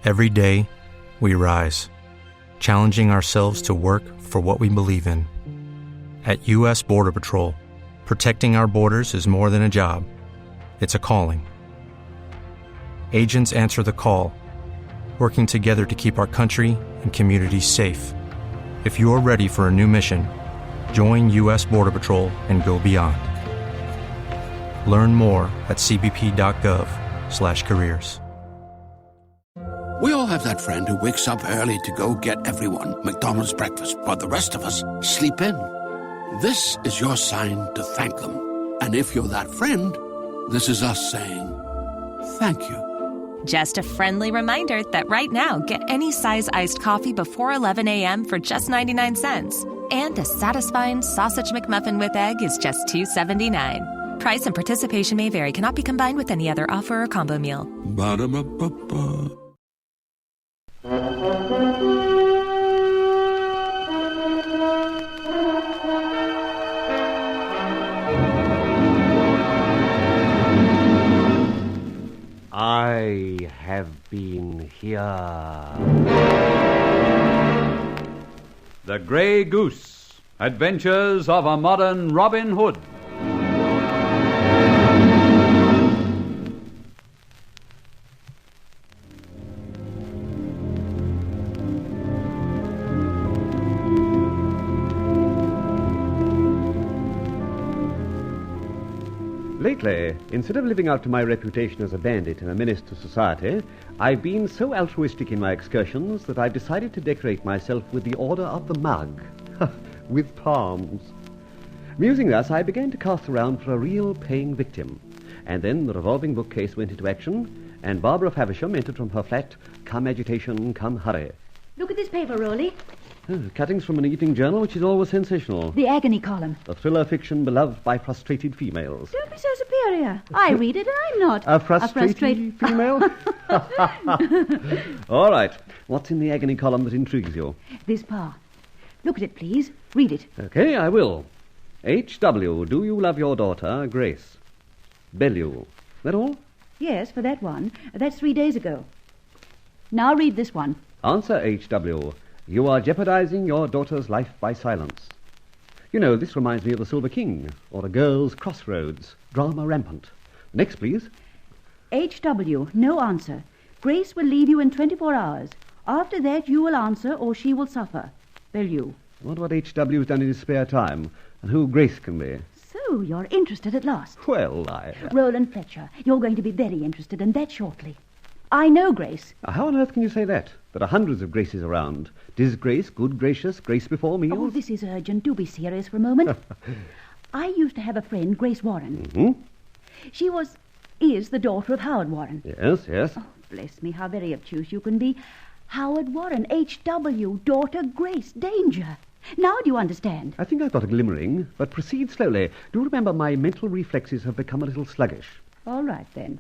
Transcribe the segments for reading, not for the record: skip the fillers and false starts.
Every day, we rise, challenging ourselves to work for what we believe in. At U.S. Border Patrol, protecting our borders is more than a job. It's a calling. Agents answer the call, working together to keep our country and communities safe. If you are ready for a new mission, join U.S. Border Patrol and go beyond. Learn more at cbp.gov/careers. We all have that friend who wakes up early to go get everyone McDonald's breakfast, while the rest of us sleep in. This is your sign to thank them. And if you're that friend, this is us saying thank you. Just a friendly reminder that right now, get any size iced coffee before 11 a.m. for just 99 cents. And a satisfying sausage McMuffin with egg is just $2.79. Price and participation may vary. Cannot be combined with any other offer or combo meal. Ba-da-ba-ba-ba. I have been here. The Grey Goose, Adventures of a Modern Robin Hood. Lately, instead of living up to my reputation as a bandit and a menace to society, I've been so altruistic in my excursions that I've decided to decorate myself with the Order of the Mug, with palms. Musing thus, I began to cast around for a real paying victim. And then the revolving bookcase went into action, and Barbara Faversham entered from her flat, come agitation, come hurry. Look at this paper, Rolly. Cuttings from an evening journal, which is always sensational. The agony column. A thriller fiction beloved by frustrated females. Don't be so superior. I read it and I'm not A frustrated female? All right. What's in the agony column that intrigues you? This part. Look at it, please. Read it. Okay, I will. H.W., do you love your daughter, Grace? Bellew. That all? Yes, for that one. That's 3 days ago. Now read this one. Answer, H.W. You are jeopardizing your daughter's life by silence. You know, this reminds me of The Silver King, or A Girl's Crossroads, drama rampant. Next, please. H.W., no answer. Grace will leave you in 24 hours. After that, you will answer or she will suffer. Bellew. What H.W.'s done in his spare time, and who Grace can be. So, you're interested at last. Well, Rolland Fletcher, you're going to be very interested, and that shortly. I know Grace. How on earth can you say that? There are hundreds of Graces around. Is Grace good, gracious, Grace before meals? Oh, this is urgent. Do be serious for a moment. I used to have a friend, Grace Warren. Mm-hmm. She is the daughter of Howard Warren. Yes. Oh, bless me, how very obtuse you can be. Howard Warren, H.W., daughter Grace, danger. Now do you understand? I think I've got a glimmering, but proceed slowly. Do remember my mental reflexes have become a little sluggish. All right, then.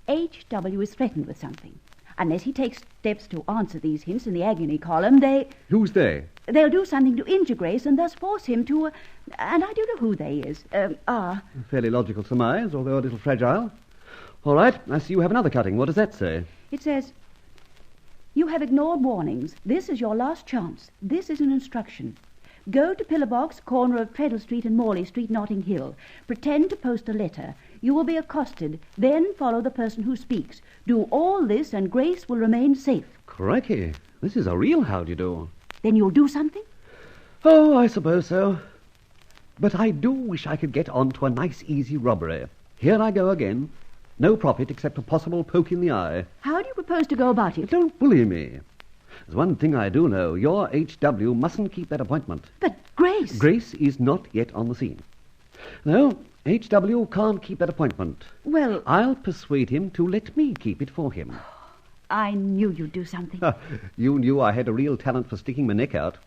H.W. is threatened with something. Unless he takes steps to answer these hints in the agony column, Who's they? They'll do something to injure Grace and thus force him to... and I don't know who they is. Fairly logical surmise, although a little fragile. All right, I see you have another cutting. What does that say? It says, you have ignored warnings. This is your last chance. This is an instruction. Go to Pillar Box, corner of Treadle Street and Morley Street, Notting Hill. Pretend to post a letter. You will be accosted. Then follow the person who speaks. Do all this and Grace will remain safe. Crikey, this is a real how-do-you-do. Then you'll do something? Oh, I suppose so. But I do wish I could get on to a nice, easy robbery. Here I go again. No profit except a possible poke in the eye. How do you propose to go about it? Don't bully me. There's one thing I do know. Your H.W. mustn't keep that appointment. But Grace... Grace is not yet on the scene. No, H.W. can't keep that appointment. Well... I'll persuade him to let me keep it for him. I knew you'd do something. You knew I had a real talent for sticking my neck out.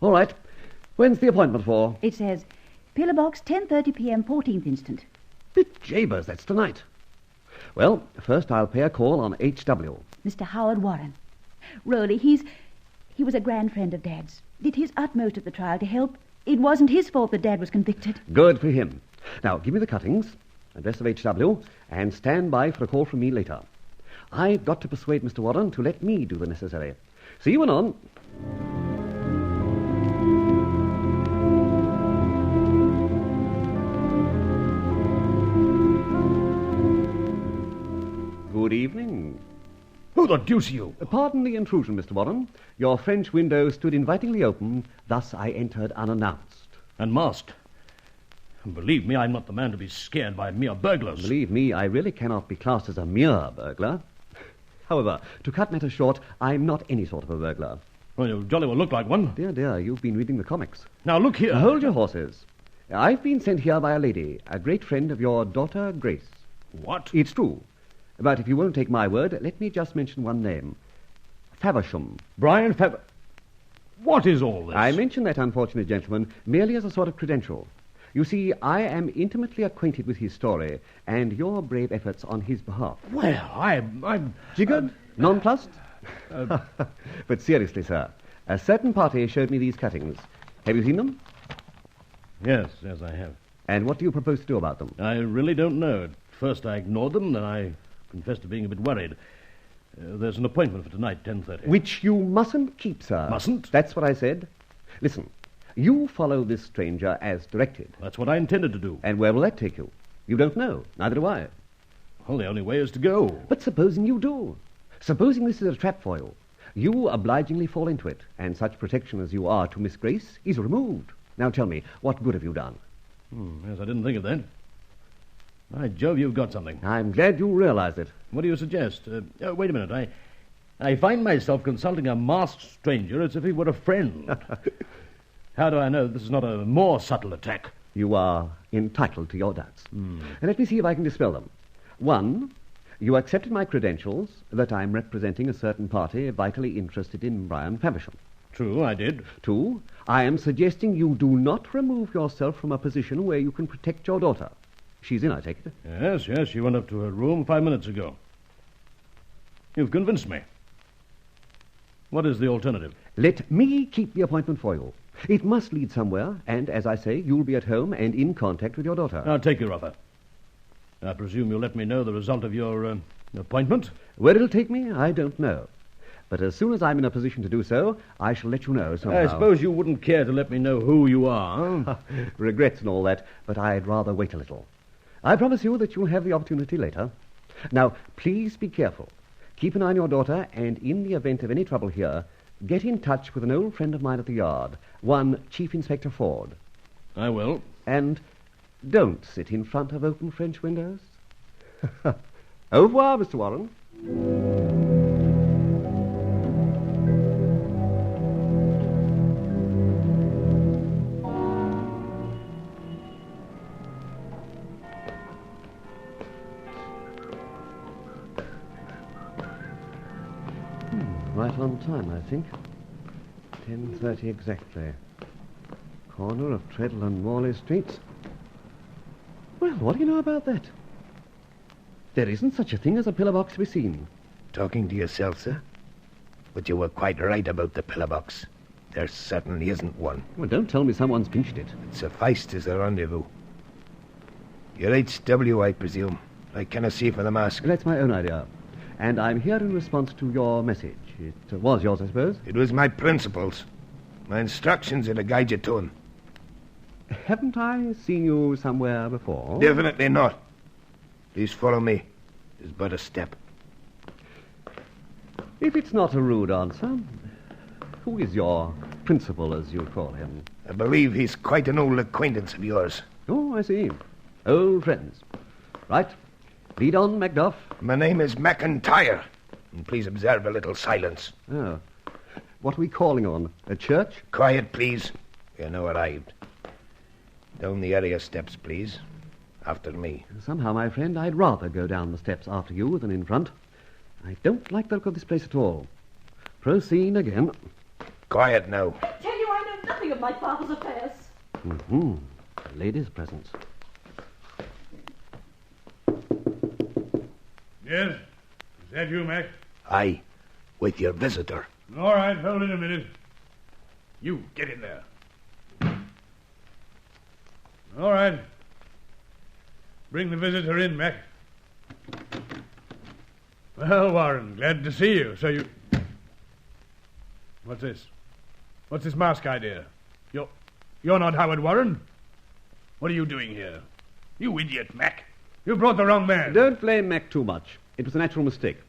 All right. When's the appointment for? It says, Pillar Box, 10:30 p.m., 14th instant. Jabers, that's tonight. Well, first I'll pay a call on H.W. Mr. Howard Warren. Rolly, he was a grand friend of Dad's. Did his utmost at the trial to help. It wasn't his fault that Dad was convicted. Good for him. Now, give me the cuttings, address of H.W., and stand by for a call from me later. I've got to persuade Mr. Warren to let me do the necessary. See you anon. Good evening. Who the deuce are you? Pardon the intrusion, Mr. Warren. Your French window stood invitingly open, thus I entered unannounced. And masked. Believe me, I'm not the man to be scared by mere burglars. Believe me, I really cannot be classed as a mere burglar. However, to cut matters short, I'm not any sort of a burglar. Well, you jolly well look like one. Dear, dear, you've been reading the comics. Now, look here. Hold your horses. I've been sent here by a lady, a great friend of your daughter, Grace. What? It's true. But if you won't take my word, let me just mention one name. Faversham. Brian Faver... What is all this? I mention that unfortunate gentleman merely as a sort of credential. You see, I am intimately acquainted with his story and your brave efforts on his behalf. Well, I'm... Jiggered? Nonplussed? But seriously, sir, a certain party showed me these cuttings. Have you seen them? Yes, I have. And what do you propose to do about them? I really don't know. At first I ignored them, then I confessed to being a bit worried. There's an appointment for tonight, 10:30. Which you mustn't keep, sir. Mustn't? That's what I said. Listen, you follow this stranger as directed. That's what I intended to do. And where will that take you? You don't know. Neither do I. Well, the only way is to go. But supposing you do? Supposing this is a trap for you? You obligingly fall into it, and such protection as you are to Miss Grace is removed. Now tell me, what good have you done? Yes, I didn't think of that. By Jove, you've got something. I'm glad you realize it. What do you suggest? Wait a minute. I find myself consulting a masked stranger as if he were a friend. How do I know this is not a more subtle attack? You are entitled to your doubts. And let me see if I can dispel them. One, you accepted my credentials that I'm representing a certain party vitally interested in Brian Faversham. True, I did. Two, I am suggesting you do not remove yourself from a position where you can protect your daughter. She's in, I take it. Yes, she went up to her room 5 minutes ago. You've convinced me. What is the alternative? Let me keep the appointment for you. It must lead somewhere, and, as I say, you'll be at home and in contact with your daughter. I'll take your offer. I presume you'll let me know the result of your appointment? Where it'll take me, I don't know. But as soon as I'm in a position to do so, I shall let you know somehow. I suppose you wouldn't care to let me know who you are. Regrets and all that, but I'd rather wait a little. I promise you that you'll have the opportunity later. Now, please be careful. Keep an eye on your daughter, and in the event of any trouble here, get in touch with an old friend of mine at the yard, one Chief Inspector Ford. I will. And don't sit in front of open French windows. Au revoir, Mr. Warren. Right on time, I think. 10:30 exactly. Corner of Treadle and Morley Streets. Well, what do you know about that? There isn't such a thing as a pillar box to be seen. Talking to yourself, sir? But you were quite right about the pillar box. There certainly isn't one. Well, don't tell me someone's pinched it. It sufficed as a rendezvous. You're HW, I presume. I cannot see for the mask. That's my own idea. And I'm here in response to your message. It was yours, I suppose? It was my principles. My instructions are to guide you to him. Haven't I seen you somewhere before? Definitely not. Please follow me. There's but a step. If it's not a rude answer, who is your principal, as you call him? I believe he's quite an old acquaintance of yours. Oh, I see. Old friends. Right. Lead on, Macduff. My name is McIntyre. And please observe a little silence. Oh. What are we calling on? A church? Quiet, please. We're now arrived. Down the area steps, please. After me. Somehow, my friend, I'd rather go down the steps after you than in front. I don't like the look of this place at all. Proceed again. Quiet now. I tell you, I know nothing of my father's affairs. Mm-hmm. Ladies present. Yes? Is that you, Mac? Aye, with your visitor. All right, hold it a minute. You, get in there. All right. Bring the visitor in, Mac. Well, Warren, glad to see you. So you... What's this? What's this mask idea? You're not Howard Warren? What are you doing here? You idiot, Mac. You brought the wrong man. Don't blame Mac too much. It was a natural mistake.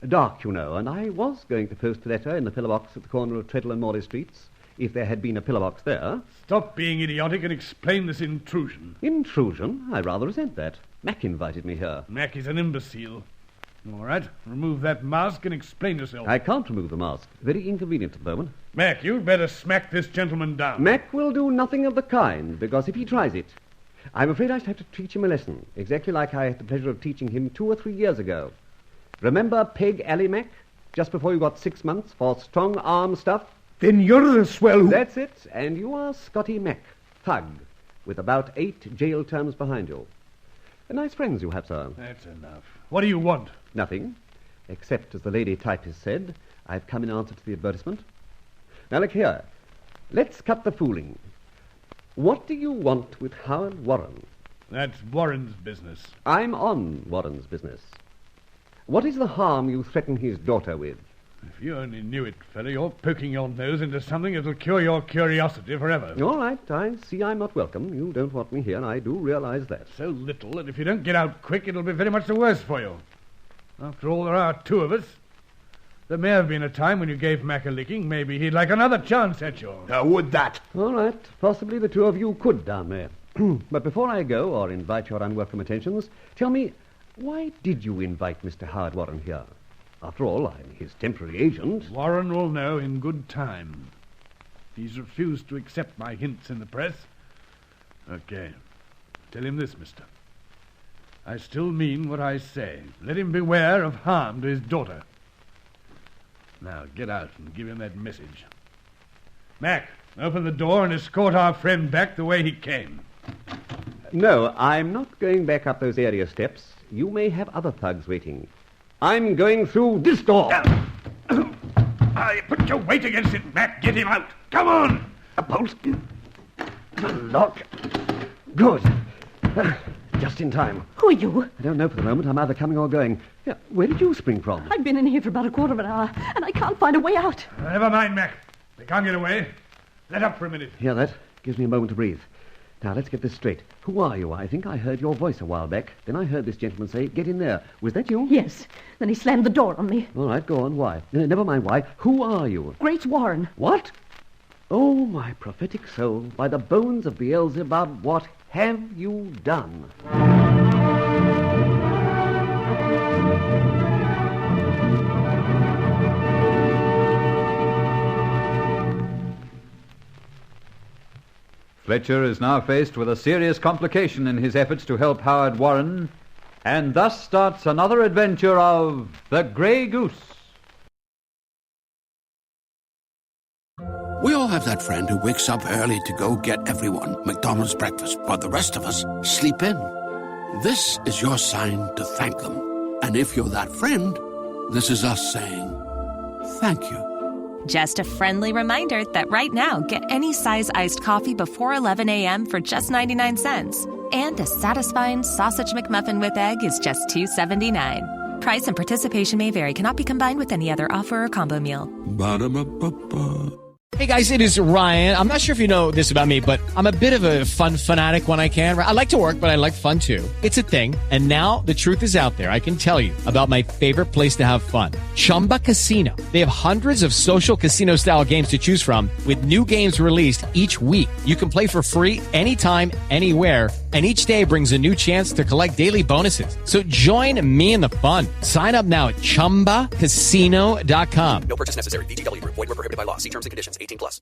Dark, you know, and I was going to post a letter in the pillar box at the corner of Treadle and Morley Streets, if there had been a pillar box there. Stop being idiotic and explain this intrusion. Intrusion? I rather resent that. Mac invited me here. Mac is an imbecile. All right, remove that mask and explain yourself. I can't remove the mask. Very inconvenient at the moment. Mac, you'd better smack this gentleman down. Mac will do nothing of the kind, because if he tries it, I'm afraid I shall have to teach him a lesson, exactly like I had the pleasure of teaching him 2 or 3 years ago. Remember Peg Alley, Mac? Just before you got 6 months for strong arm stuff? Then you're the swell who... That's it, and you are Scotty Mac, thug, with about 8 jail terms behind you. Nice friends you have, sir. That's enough. What do you want? Nothing, except, as the lady typist said, I've come in answer to the advertisement. Now, look here. Let's cut the fooling. What do you want with Howard Warren? That's Warren's business. I'm on Warren's business. What is the harm you threaten his daughter with? If you only knew it, fella, you're poking your nose into something that'll cure your curiosity forever. All right, I see I'm not welcome. You don't want me here, I do realize that. So little that if you don't get out quick, it'll be very much the worse for you. After all, there are 2 of us. There may have been a time when you gave Mac a licking. Maybe he'd like another chance at you. would that? All right, possibly the 2 of you could down there. But before I go, or invite your unwelcome attentions, tell me, why did you invite Mr. Howard Warren here? After all, I'm his temporary agent. Warren will know in good time. He's refused to accept my hints in the press. Okay. Tell him this, mister. I still mean what I say. Let him beware of harm to his daughter. Now, get out and give him that message. Mac, open the door and escort our friend back the way he came. No, I'm not going back up those area steps. You may have other thugs waiting. I'm going through this door. Put your weight against it, Mac. Get him out. Come on. A bolt? The lock? Good. Just in time. Who are you? I don't know for the moment. I'm either coming or going. Yeah, where did you spring from? I've been in here for about a quarter of an hour, and I can't find a way out. Never mind, Mac. They can't get away. Let up for a minute. Hear that? Gives me a moment to breathe. Now, let's get this straight. Who are you? I think I heard your voice a while back. Then I heard this gentleman say, get in there. Was that you? Yes. Then he slammed the door on me. All right, go on. Why? Never mind why. Who are you? Grace Warren. What? Oh, my prophetic soul. By the bones of Beelzebub, what have you done? Fletcher is now faced with a serious complication in his efforts to help Howard Warren, and thus starts another adventure of the Grey Goose. We all have that friend who wakes up early to go get everyone McDonald's breakfast, while the rest of us sleep in. This is your sign to thank them. And if you're that friend, this is us saying thank you. Just a friendly reminder that right now, get any size iced coffee before 11 a.m. for just 99 cents. And a satisfying sausage McMuffin with egg is just $2.79. Price and participation may vary. Cannot be combined with any other offer or combo meal. Ba-da-ba-ba-ba. Hey guys, it is Ryan. I'm not sure if you know this about me, but I'm a bit of a fun fanatic when I can. I like to work, but I like fun too. It's a thing. And now the truth is out there. I can tell you about my favorite place to have fun. Chumba Casino. They have hundreds of social casino style games to choose from with new games released each week. You can play for free anytime, anywhere. And each day brings a new chance to collect daily bonuses. So join me in the fun. Sign up now at ChumbaCasino.com. No purchase necessary. VGW Group. Void where prohibited by law. See terms and conditions. 18+.